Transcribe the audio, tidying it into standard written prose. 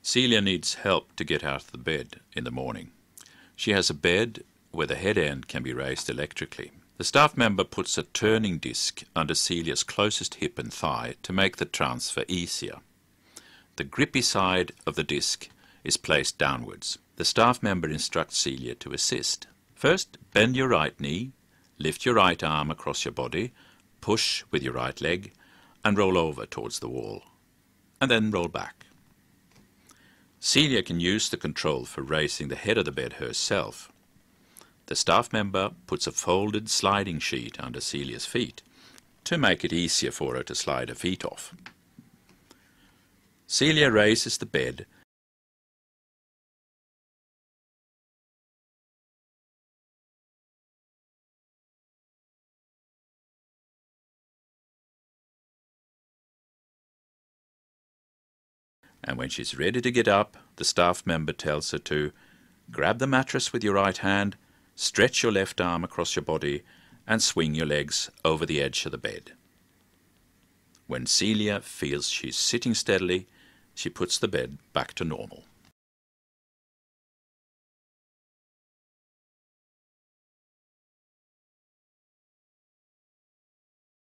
Celia needs help to get out of the bed in the morning. She has a bed where the head end can be raised electrically. The staff member puts a turning disc under Celia's closest hip and thigh to make the transfer easier. The grippy side of the disc is placed downwards. The staff member instructs Celia to assist. First, bend your right knee, lift your right arm across your body, push with your right leg, and roll over towards the wall, and then roll back. Celia can use the control for raising the head of the bed herself. The staff member puts a folded sliding sheet under Celia's feet to make it easier for her to slide her feet off. Celia raises the bed and when she's ready to get up, the staff member tells her to grab the mattress with your right hand, stretch your left arm across your body, and swing your legs over the edge of the bed. When Celia feels she's sitting steadily, she puts the bed back to normal.